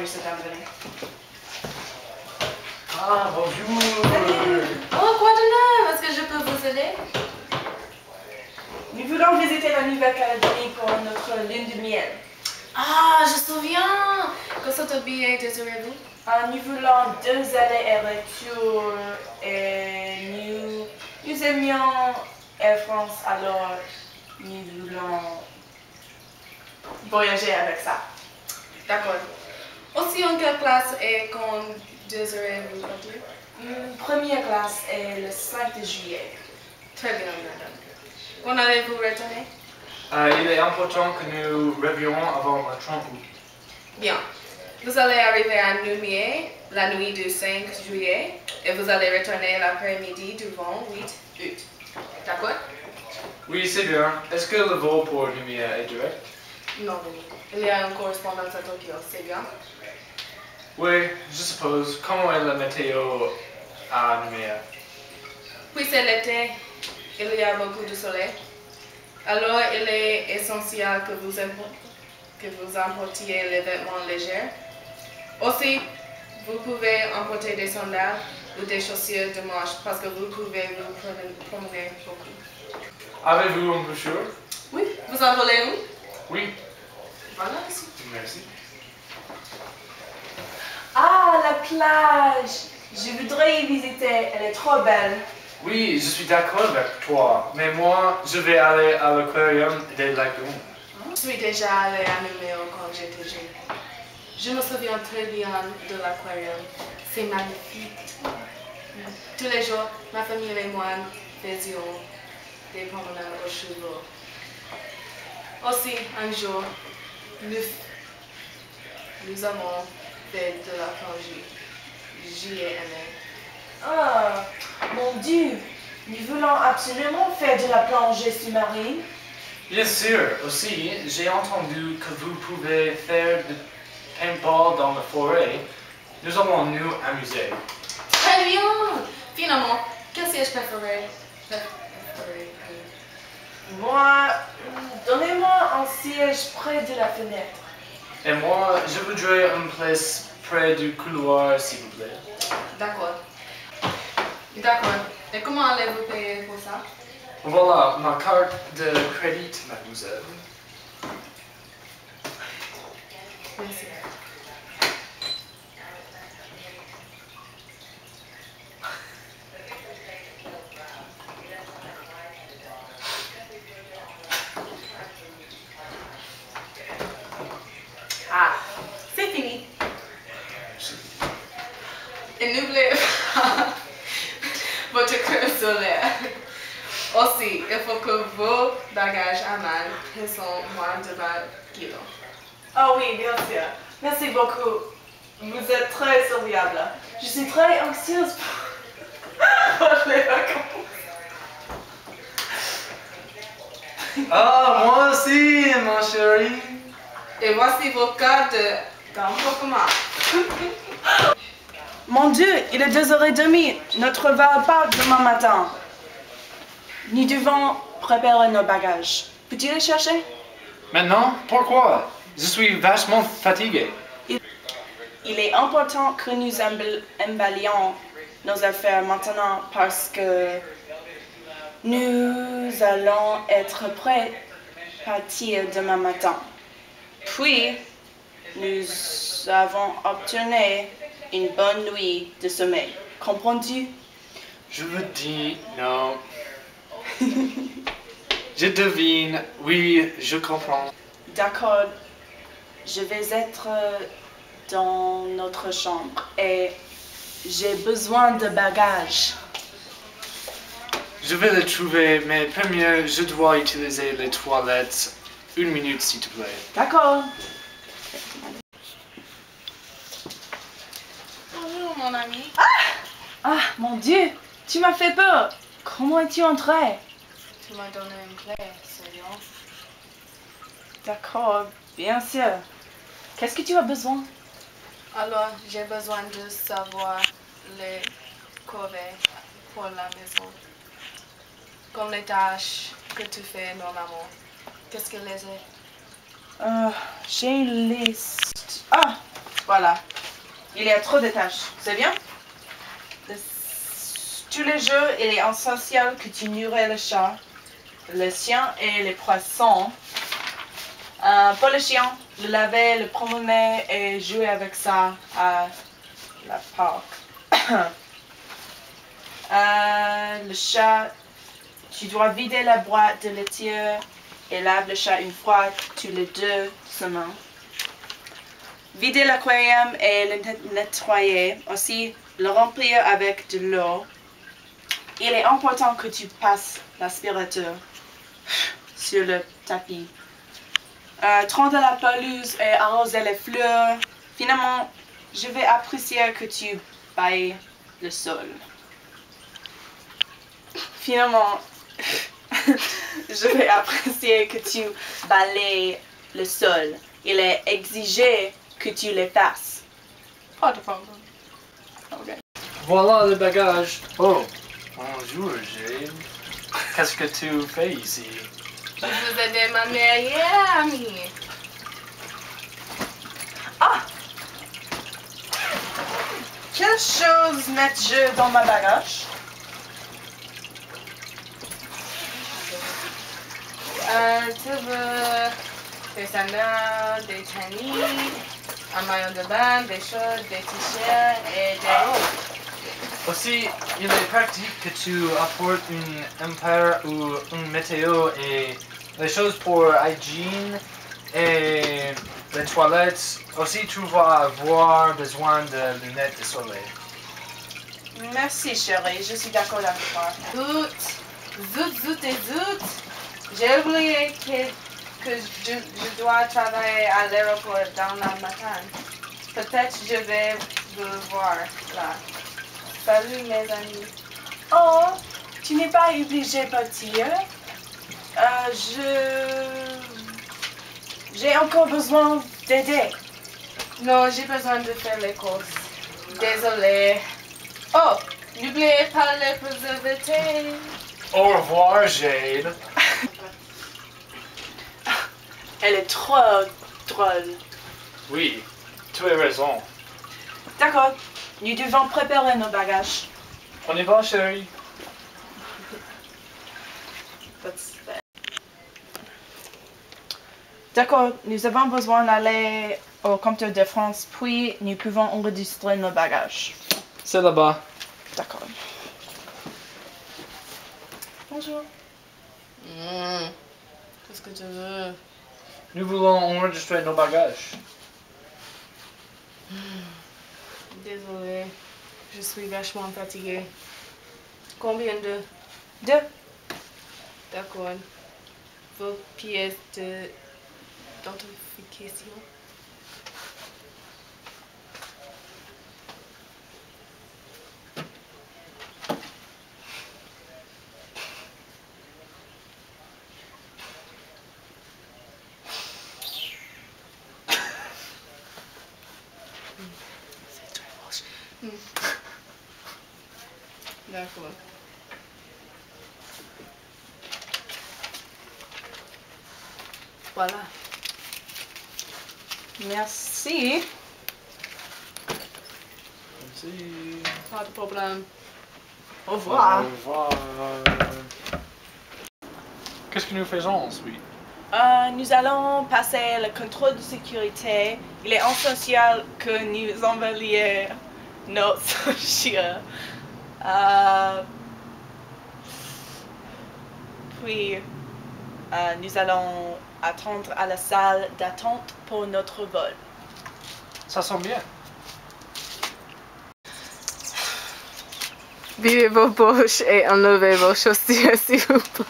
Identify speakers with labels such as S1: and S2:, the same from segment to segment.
S1: manger cet après-midi.
S2: Ah, bonjour.
S1: Salut. Oh, quoi de neuf? Est-ce que je peux vous aider?
S3: Nous voulons visiter la Nouvelle-Calédonie pour notre lune de miel.
S1: Ah, je me souviens. Quel sorte de billet désirez-vous?
S3: Nous voulons 2 allers et retour et nous aimions Air France, alors nous voulons voyager avec ça.
S1: D'accord. Aussi, en quelle classe et quand désirez-vous partir?
S3: Première classe est le 5 de juillet.
S1: Très bien, madame. Quand allez-vous retourner?
S2: Il est important que nous revions avant le 30 août.
S1: Bien. Vous allez arriver à Nouméa la nuit du 5 juillet et vous allez retourner l'après-midi du 28 août. D'accord?
S2: Oui, c'est bien. Est-ce que le vol pour Nouméa est direct?
S1: Non, il y a une correspondance à Tokyo, c'est bien?
S2: Oui, je suppose. Comment est la météo à Nouméa?
S1: Puis c'est l'été, il y a beaucoup de soleil. Alors il est essentiel que vous emportiez les vêtements légers. Aussi, vous pouvez emporter des sandales ou des chaussures de marche parce que vous pouvez vous promener beaucoup.
S2: Avez-vous une brochure?
S1: Oui, vous en voulez où?
S2: Oui.
S1: Voilà ici.
S2: Merci.
S3: Ah, la plage! Je voudrais y visiter, elle est trop belle.
S2: Oui, je suis d'accord avec toi, mais moi, je vais aller à l'aquarium des lagoons.
S1: Je suis déjà allée à Nouméa quand j'étais jeune. Je me souviens très bien de l'aquarium. C'est magnifique. Tous les jours, ma famille et moi faisions des promenades aux chevaux. Aussi, un jour, nous avons fait de la plongée. J'y ai aimé.
S3: Ah, mon Dieu! Nous voulons absolument faire de la plongée sous-marine.
S2: Bien sûr, aussi, j'ai entendu que vous pouvez faire du paintball dans la forêt. Nous allons nous amuser.
S1: Très bien! Finalement, quel siège préféré?
S3: Moi, donnez-moi un siège près de la fenêtre.
S2: Et moi, je voudrais une place près du couloir, s'il vous plaît.
S1: D'accord. D'accord. Et comment allez-vous payer pour ça?
S2: Voilà, ma carte de crédit, mademoiselle.
S1: Merci.
S3: Ah, c'est fini.
S1: Et n'oubliez pas votre crème solaire. Aussi, il faut que vos bagages à main pèsent moins de 20 kilos.
S3: Oh oui, bien sûr. Merci beaucoup. Vous êtes très serviable. Je suis très anxieuse pour les vacances.
S2: Ah, moi aussi, mon chéri.
S1: Et voici vos cartes d'embarquement.
S3: Mon Dieu, il est 2h30. Notre vol part demain matin. Nous devons préparer nos bagages. Peux-tu les chercher?
S2: Maintenant, pourquoi? Je suis vachement fatigué.
S3: Il est important que nous emballions nos affaires maintenant parce que nous allons être prêts à partir demain matin. Puis, nous avons obtenu une bonne nuit de sommeil. Comprends-tu?
S2: Je me dis non. Je devine, oui, je comprends.
S3: D'accord. Je vais être dans notre chambre et j'ai besoin de bagages.
S2: Je vais le trouver, mais premier, je dois utiliser les toilettes. 1 minute, s'il te plaît.
S3: D'accord.
S1: Bonjour mon ami.
S3: Ah, mon Dieu, tu m'as fait peur. Comment es-tu entré?
S1: Tu m'as donné une clé, c'est bien.
S3: D'accord, bien sûr. Qu'est-ce que tu as besoin?
S1: Alors, j'ai besoin de savoir les corvées pour la maison. Comme les tâches que tu fais normalement. Qu'est-ce que les est?
S3: J'ai une liste. Ah, Voilà. Il y a trop de tâches. C'est bien? Tous les jours, il est essentiel que tu nourris le chat, le chien et les poissons. Pour le chien, le laver, le promener et jouer avec ça à la parc. Le chat, tu dois vider la boîte de laitière et lave le chat une fois tous les 2 semaines. Vider l'aquarium et le nettoyer. Aussi, le remplir avec de l'eau. Il est important que tu passes l'aspirateur sur le tapis. Trendre la pelouse et arroser les fleurs. Finalement, je vais apprécier que tu bailles le sol. Finalement, je vais apprécier que tu balayes le sol. Il est exigé que tu les fasses. Pas de problème. Okay.
S2: Voilà le bagage. Oh, bonjour Jade. Qu'est-ce que tu fais ici?
S1: Je vous ai ma meilleure amie.
S3: Ah! Quelle chose mets-je dans ma bagage?
S1: Tu veux des sandales, des tennis, un maillot de bain, des shorts, des t-shirts et des robes.
S2: Aussi, il est pratique que tu apportes une empire ou une météo et les choses pour hygiène et les toilettes. Aussi, tu vas avoir besoin de lunettes de soleil.
S3: Merci chérie, je suis d'accord avec toi.
S1: Zut et zut. J'ai oublié que je dois travailler à l'aéroport dans la matin. Peut-être je vais vous voir là. Salut mes amis.
S3: Oh, tu n'es pas obligé de partir. J'ai encore besoin d'aider.
S1: Non, j'ai besoin de faire les courses. Désolée. Oh, n'oubliez pas les préservatifs.
S2: Au revoir, Jade.
S3: Elle est trop drôle.
S2: Oui, tu as raison.
S3: D'accord, nous devons préparer nos bagages.
S2: On y va, chérie.
S3: D'accord, nous avons besoin d'aller au comptoir de France, puis nous pouvons enregistrer nos bagages.
S2: C'est là-bas.
S3: D'accord. Bonjour.
S1: Qu'est-ce que tu veux?
S2: Nous voulons enregistrer nos bagages.
S1: Désolée, je suis vachement fatiguée. Combien de...
S3: 2.
S1: D'accord. Vos pièces d'identification. C'est très moche. D'accord. Voilà.
S3: Merci.
S2: Merci.
S1: Pas de problème.
S3: Au revoir.
S2: Au revoir. Qu'est-ce que nous faisons ensuite?
S3: Nous allons passer le contrôle de sécurité. Il est essentiel que nous envoyions nos sociaux. Puis, nous allons attendre à la salle d'attente pour notre vol.
S2: Ça sent bien.
S1: Videz vos poches et enlevez vos chaussures, s'il vous plaît.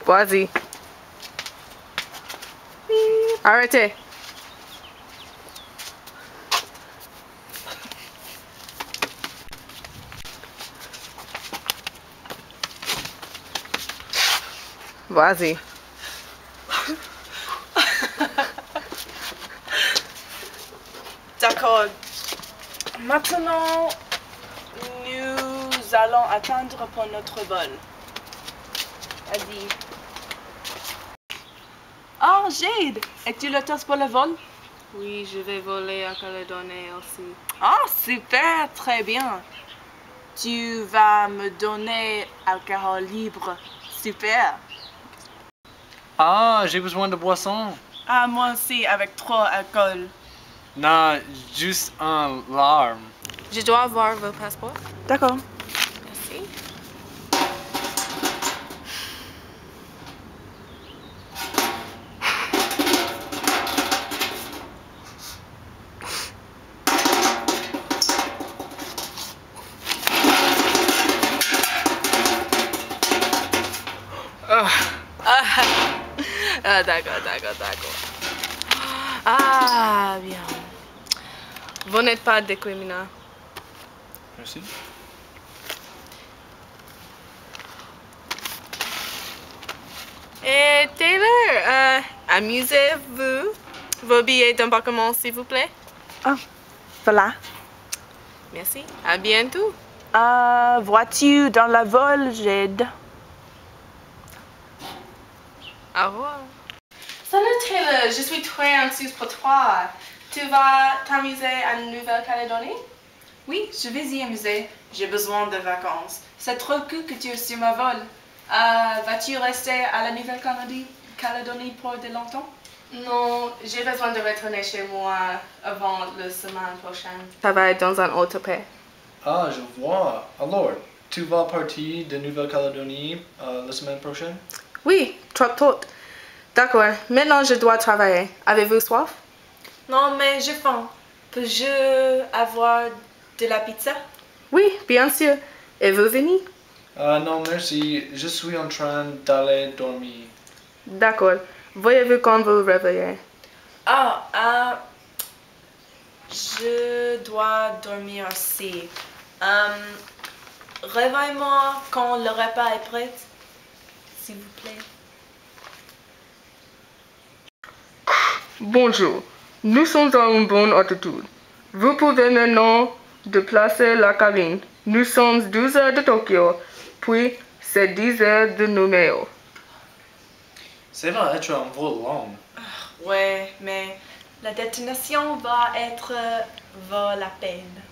S1: Vas-y. Arrêtez. Vas-y.
S3: D'accord. Maintenant, nous nous allons attendre pour notre vol. Vas-y. Oh, Jade, es-tu l'hôtesse pour le vol?
S1: Oui, je vais voler à Calédonie aussi.
S3: Oh, super, très bien. Tu vas me donner alcool libre. Super.
S2: Ah, j'ai besoin de boisson.
S3: Ah, moi aussi, avec trop d'alcool.
S2: Non, juste un larme.
S1: Je dois voir vos passeports.
S3: D'accord.
S1: Merci. Ah, d'accord. Ah, bien. Vous n'êtes pas des criminels.
S2: Merci.
S1: Et Taylor, amusez-vous vos billets d'embarquement, s'il vous plaît.
S3: Ah, voilà.
S1: Merci. À bientôt.
S3: Vois-tu dans la vol, Jade?
S1: Au revoir. Salut Taylor, je suis très anxieuse pour toi. Tu vas t'amuser à Nouvelle-Calédonie?
S3: Oui, je vais y amuser. J'ai besoin de vacances. C'est trop cool que tu es sur ma vol. Vas-tu rester à la Nouvelle-Calédonie pour de longtemps?
S1: Non, j'ai besoin de retourner chez moi avant la semaine prochaine. Ça va être dans un autre pays.
S2: Ah, je vois. Alors, tu vas partir de Nouvelle-Calédonie la semaine prochaine?
S1: Oui, trop tôt. D'accord, maintenant je dois travailler. Avez-vous soif?
S3: Non, mais j'ai faim. Peux-je avoir de la pizza?
S1: Oui, bien sûr. Et vous venez?
S2: Non, merci. Je suis en train d'aller dormir.
S1: D'accord. Voyez-vous quand vous réveillez?
S3: Je dois dormir aussi. Réveille-moi quand le repas est prêt, s'il vous plaît.
S1: Bonjour, nous sommes à une bonne altitude. Vous pouvez maintenant déplacer la cabine. Nous sommes 12 heures de Tokyo, puis c'est 10 heures de Nouméo.
S2: Ça va être un vol long.
S3: Ouais, mais la destination va être vaut la peine.